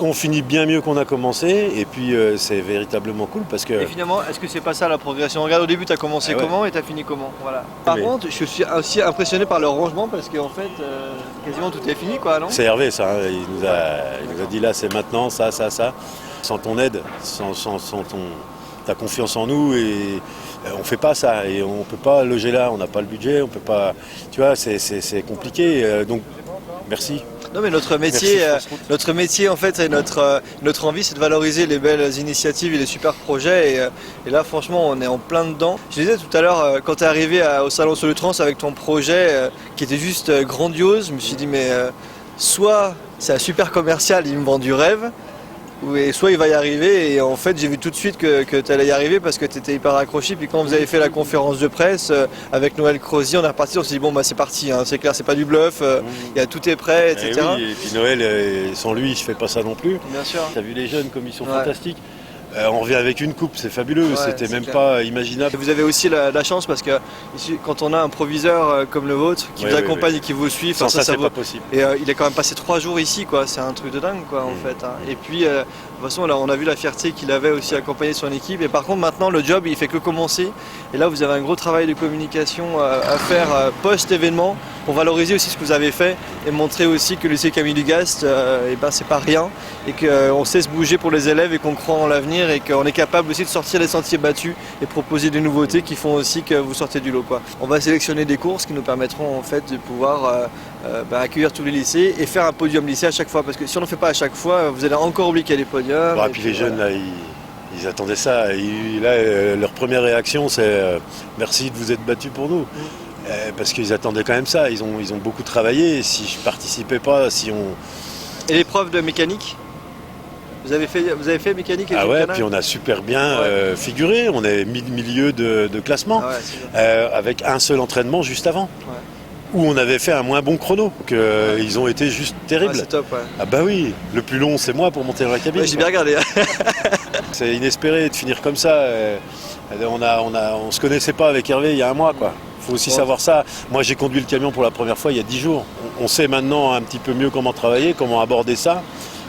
On finit bien mieux qu'on a commencé et puis c'est véritablement cool parce que... Et finalement, est-ce que c'est pas ça la progression? Regarde, au début tu as commencé comment et tu as fini comment? Voilà. Par contre, je suis aussi impressionné par le rangement parce qu'en fait, quasiment tout est fini quoi, non? C'est Hervé ça, hein. Il nous a dit là c'est maintenant, ça. Sans ton aide, sans ta confiance en nous et on fait pas ça et on peut pas loger là, on n'a pas le budget, on peut pas... Tu vois, c'est compliqué donc merci. Non mais notre métier en fait, et notre envie c'est de valoriser les belles initiatives et les super projets et là franchement on est en plein dedans. Je disais tout à l'heure quand tu es arrivé au salon Solutrans avec ton projet qui était juste grandiose, je me suis dit mais soit c'est un super commercial, il me vend du rêve, et soit il va y arriver et en fait j'ai vu tout de suite que tu allais y arriver parce que tu étais hyper accroché. Puis quand vous avez fait la conférence de presse avec Noël Crozy, on est reparti, on s'est dit bon bah c'est parti, hein, c'est clair, c'est pas du bluff, tout est prêt, etc. Et oui, et puis Noël, sans lui je fais pas ça non plus. Bien sûr. T'as vu les jeunes comme ils sont fantastiques. On revient avec une coupe, c'est fabuleux, c'était même pas imaginable. Et vous avez aussi la chance parce que ici, quand on a un proviseur comme le vôtre qui vous accompagne et qui vous suit, ça c'est pas possible. Et il a quand même passé 3 jours ici, quoi. C'est un truc de dingue quoi, en fait. Hein. Et puis de toute façon là, on a vu la fierté qu'il avait aussi accompagné son équipe. Et par contre maintenant le job il fait que commencer. Et là vous avez un gros travail de communication à faire post-événement pour valoriser aussi ce que vous avez fait et montrer aussi que le lycée Camille Lugast, c'est pas rien et qu'on sait se bouger pour les élèves et qu'on croit en l'avenir et qu'on est capable aussi de sortir des sentiers battus et proposer des nouveautés qui font aussi que vous sortez du lot, quoi. On va sélectionner des courses qui nous permettront en fait de pouvoir accueillir tous les lycées et faire un podium lycée à chaque fois parce que si on ne fait pas à chaque fois, vous allez encore oublier qu'il y a des podiums. Et puis les jeunes là, ils attendaient ça. Leur première réaction c'est merci de vous être battus pour nous. Parce qu'ils attendaient quand même ça, ils ont beaucoup travaillé, si je participais pas, si on... Et l'épreuve de mécanique? Vous avez fait mécanique et puis on a super bien figuré, on est milieu de classement, avec un seul entraînement juste avant, où on avait fait un moins bon chrono, ils ont été juste terribles. C'est top, Ah bah oui, le plus long c'est moi pour monter dans la cabine. J'ai bien regardé. C'est inespéré de finir comme ça, on se connaissait pas avec Hervé il y a un mois quoi. Il faut aussi savoir ça. Moi j'ai conduit le camion pour la première fois il y a 10 jours. On sait maintenant un petit peu mieux comment travailler, comment aborder ça.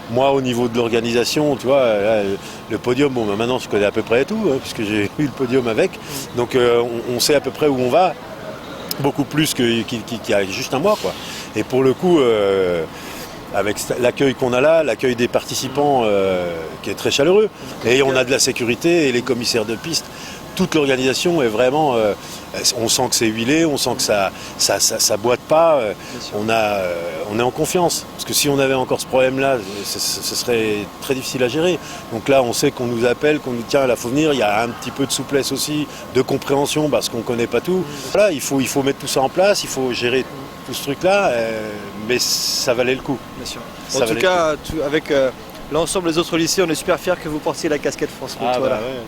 Moi au niveau de l'organisation, tu vois, là, le podium, maintenant je connais à peu près tout, puisque j'ai eu le podium avec. Donc on sait à peu près où on va, beaucoup plus qu'il y a juste un mois, quoi. Et pour le coup, avec l'accueil qu'on a là, l'accueil des participants qui est très chaleureux, et on a de la sécurité et les commissaires de piste. Toute l'organisation est vraiment, on sent que c'est huilé, on sent que ça boite pas, on est en confiance. Parce que si on avait encore ce problème-là, ce serait très difficile à gérer. Donc là, on sait qu'on nous appelle, qu'on nous dit tiens, là, faut venir. Il y a un petit peu de souplesse aussi, de compréhension, parce qu'on connaît pas tout. Voilà, il faut mettre tout ça en place, il faut gérer tout ce truc-là, mais ça valait le coup. Bien sûr. En tout cas, avec l'ensemble des autres lycées, on est super fiers que vous portiez la casquette France Route. Ah, voilà. Bah ouais.